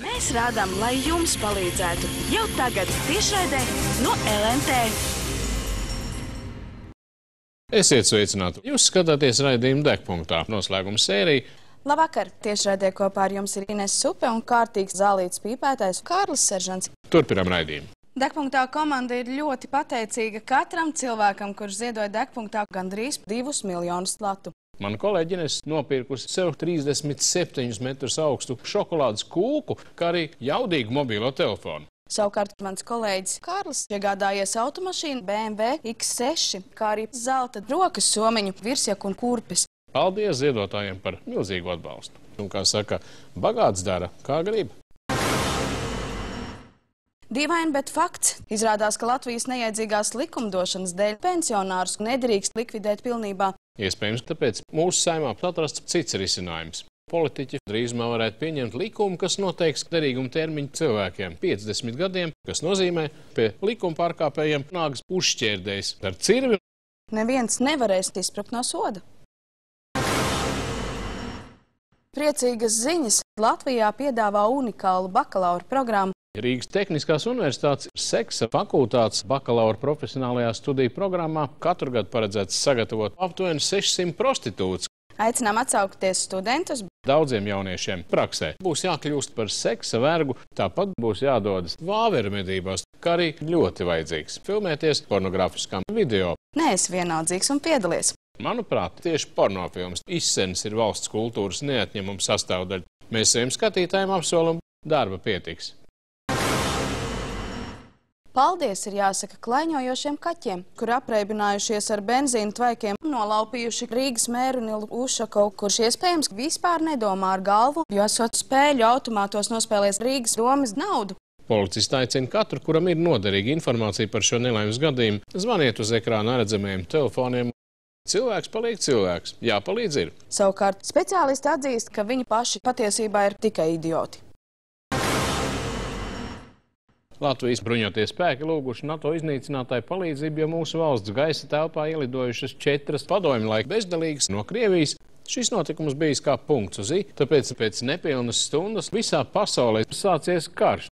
Mēs rādām, lai jums palīdzētu. Jau tagad tiešraidē no LNT. Esiet sveicināti! Jūs skatāties raidījumu Degpunktā. Noslēguma sērija. Labvakar! Tiešraidē kopā ar jums ir Ines Supe un kārtīgs zālītes pīpētājs Kārlis Seržants. Turpinām raidījumu. Degpunktā komanda ir ļoti pateicīga katram cilvēkam, kurš ziedoja Degpunktā gandrīz 2 miljonus latu. Mana kolēģi Ines nopirkusi sev 37 metrus augstu šokolādes kūku, kā arī jaudīgu mobilo telefonu. Savukārt mans kolēģis Kārlis iegādājies automašīnu BMW X6, kā arī zelta rokas somiņu, virsjaku un kurpes. Paldies ziedotājiem par milzīgu atbalstu. Un, kā saka, bagāts dara, kā grib. Dīvaini, bet fakts. Izrādās, ka Latvijas neiedzīgās likumdošanas dēļ pensionārus nedrīkst likvidēt pilnībā. Iespējams, tāpēc mūsu saimā atrasts cits risinājums. Politiķi drīzumā varētu pieņemt likumu, kas noteiks derīguma termiņu cilvēkiem 50 gadiem, kas nozīmē, pie likuma pārkāpējiem nāks uzšķērdējs ar cirvi. Neviens nevarēs izsprukt no soda. Priecīgas ziņas. Latvijā piedāvā unikālu bakalaura programmu. Rīgas Tehniskās universitātes seksa fakultātes bakalaura profesionālajā studiju programmā katru gadu paredzēts sagatavot aptuveni 600 prostitūtus. Aicinām atsaukties studentus. Daudziem jauniešiem praksē būs jākļūst par seksa vergu, tāpat būs jādodas vāveru medībās, kā arī ļoti vajadzīgs filmēties pornogrāfiskām video. Neesi vienaldzīgs un piedalies. Manuprāt, tieši pornofilmas izsenis ir valsts kultūras neatņemama sastāvdaļa. Mēs saviem skatītājiem apsolam, darba pietiks. Paldies ir jāsaka klaiņojošiem kaķiem, kur apreibinājušies ar benzīnu tvaikiem un nolaupījuši Rīgas mēru Nilu Ušakovu, kurš iespējams vispār nedomā ar galvu, jo esot spēļu automātos nospēlēs Rīgas domas naudu. Policisti aicina katru, kuram ir noderīga informācija par šo nelaimes gadījumu, zvaniet uz ekrāna redzamajiem telefoniem. Cilvēks paliek cilvēks. Jāpalīdz ir. Savukārt speciālisti atzīst, ka viņi paši patiesībā ir tikai idioti. Latvijas bruņotie spēki lūguši NATO iznīcinātāju palīdzību, jo mūsu valsts gaisa telpā ielidojušas 4 padomju laika bezdalīgas no Krievijas. Šis notikums bijis kā punkts uz i, tāpēc pēc nepilnas stundas visā pasaulē sācies karš.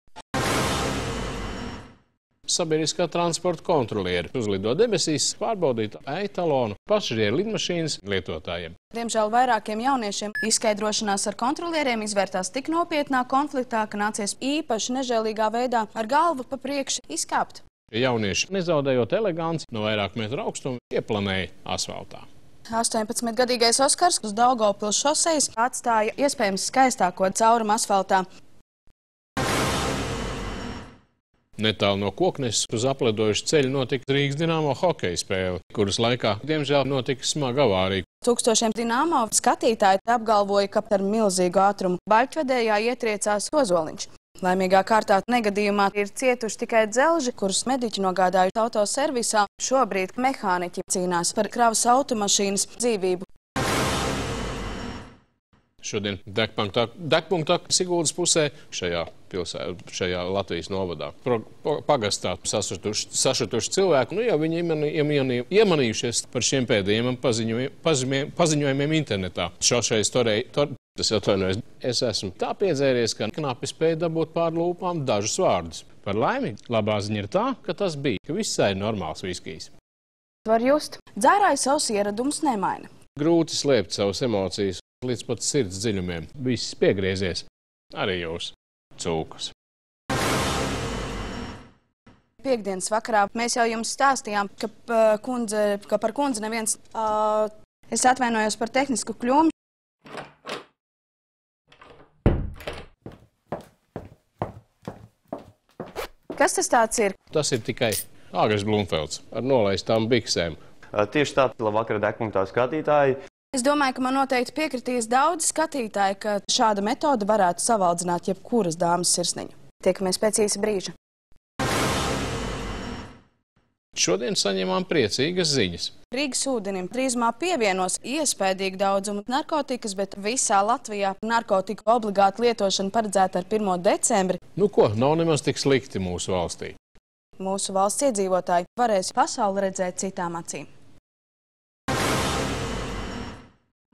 Sabiedriskā transporta kontrolieri uzlido debesīs pārbaudīt e-talonu pasažieru lidmašīnas lietotājiem. Diemžēl vairākiem jauniešiem izskaidrošanās ar kontrolieriem izvērtās tik nopietnā konfliktā, ka nācies īpaši nežēlīgā veidā ar galvu pa priekšu izkāpt. Jaunieši, nezaudējot eleganci, no vairāk metru augstuma ieplanēja asfaltā. 18-gadīgais Oskars uz Daugavpils šosejas atstāja iespējams skaistāko caurumu asfaltā. Netālu no Kokneses uz apledojušu ceļu notika Rīgas Dinamo hokeja spēle, kuras laikā, diemžēl, notika smaga avārija. Tūkstošiem Dinamo skatītāji apgalvoja, ka ar milzīgu ātrumu baļķvedējā ietriecās ozoliņš. Laimīgā kārtā negadījumā ir cietuši tikai dzelži, kurus mediķi nogādājuši autoservisā. Šobrīd mehāniķi cīnās par kravas automašīnas dzīvību. Šodien Degpunktā Siguldas pusē šajā Latvijas novadā. Pagastā sašutuši cilvēku, jau viņi iemanījušies par šiem pēdējiem paziņojumiem internetā. Es esmu tā piedzēries, ka knapi spēju dabūt pār lūpām dažus vārdus. Par laimi, labā ziņa ir tā, ka tas bija, ka visai normāls viskijs. Var just, dzērāji savus ieradumus nemaina. Grūti slēpt savas emocijas līdz pat sirds dziļumiem. Viss piegriezies. Arī jūs, cūkas. Piektdienas vakarā mēs jau jums stāstījām, ka par kundzi neviens... Es atvainojos par tehnisku kļūmu. Kas tas tāds ir? Tas ir tikai Āgars Blumfelds ar nolaistām biksēm. Tieši tā, labvakar Degpunktā skatītāji. Es domāju, ka man noteikti piekritīs daudz skatītāji, ka šāda metode varētu savaldzināt jebkuras dāmas sirsniņu. Tiekamies pēc īsa brīža. Šodien saņemām priecīgas ziņas. Rīgas ūdenim drīzumā pievienos iespējīgi daudzumu narkotikas, bet visā Latvijā narkotiku obligāta lietošana paredzēta ar 1. decembri. Nu ko, nav nemaz tik slikti mūsu valstī. Mūsu valsts iedzīvotāji varēs pasauli redzēt citām acīm.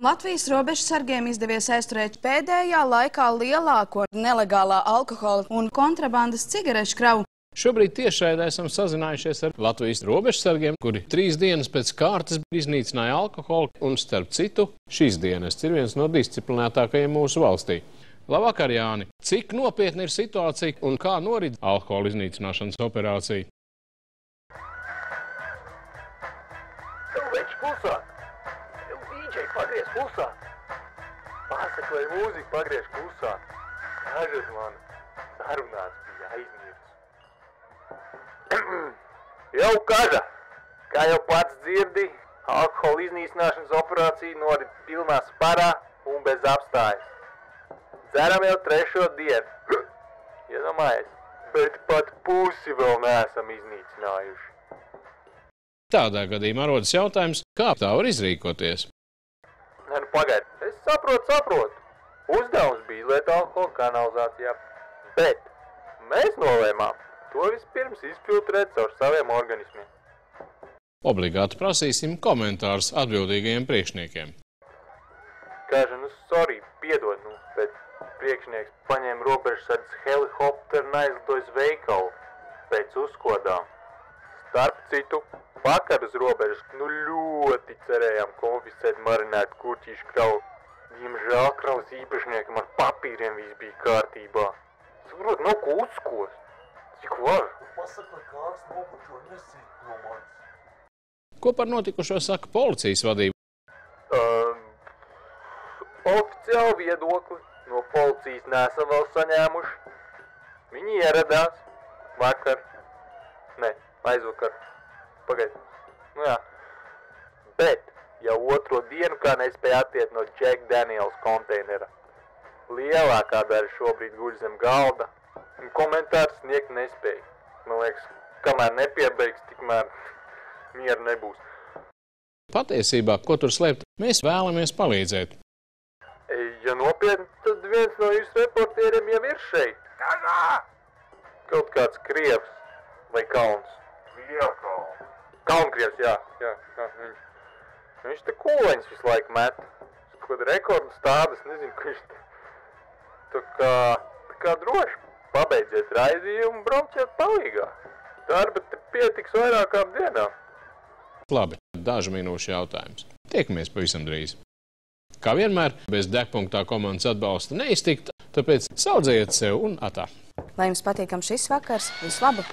Latvijas robežsargiem izdevies aizturēt pēdējā laikā lielāko nelegālā alkohola un kontrabandas cigarešu kravu. Šobrīd tiešraidē esam sazinājušies ar Latvijas robežsargiem, kuri 3 dienas pēc kārtas iznīcināja alkoholu, un starp citu, šīs dienas ir viens no disciplinētākajiem mūsu valstī. Labvakar, Jāni! Cik nopietna ir situācija un kā norit alkohola iznīcināšanas operācija? Klusāk! DJ pagriez klusāk! Pasaka, lai mūzika pagriez klusāk! Dažas man sarunāts bija aizmirsts. Jau kaža! Kā jau pats dzirdi, alkohola iznīcināšanas operācija norit pilnā sparā un bez apstājas. Dzeram jau 3. dienu. Iedomājies, bet pat pusi vēl neesam iznīcinājuši. Tādā gadījumā rodas jautājums, kā tā var izrīkoties? Nu, pagaid, es saprotu. Uzdevums bija izliet alkoholu kanalizācijā, bet mēs nolēmām to vispirms izfiltrēt caur saviem organismiem. Obligāti prasīsim komentārus atbildīgajiem priekšniekiem. Kāža, sorry, piedod, bet priekšnieks paņēma robežsardzes helikopteru un aizlidoja uz veikalu pēc uzkodām. Starp citu, vakar uz robežas ļoti cerējām konfiscēt marinētu kurķīšu kravu. Diemžēl kravas īpašniekam ar papīriem viss bija kārtībā. Saprot, nav ko uzkost. Cik var? Pasaka, lai kāds nobučo nesīt no manis. Ko par notikušo saka policijas vadība? Oficiāli viedokli no policijas neesam vēl saņēmuši. Viņi ieradās vakar. Aizvakar. Pagaid. Bet jau 2. dienu kā nespēja attiet no Jack Daniels konteinera. Lielākā daļa šobrīd guļ zem galda un komentārs sniegt nespēja. Man liekas, kamēr nepiebeigs, tikmēr mieru nebūs. Patiesībā, ko tur slēpt, mēs vēlamies palīdzēt. Ja nopietni, tad viens no jūsu reportieriem jau ir šeit. Kādā? Kaut kāds krievs vai kauns. Kaunkrievs, jā. Viņš te kūleņus visu laiku met. Kaut rekordus tādas, nezinu, ka viņš tā kā droši. Pabeidziet raidījumu un brauciet palīgā. Darba te pietiks vairākām dienām. Labi, dažu minūšu jautājums. Tiekamies pavisam drīz. Kā vienmēr, bez Degpunktā komandas atbalsta neiztikt, tāpēc saudzējiet sev un atā. Lai jums patīkam šis vakars, visu labu!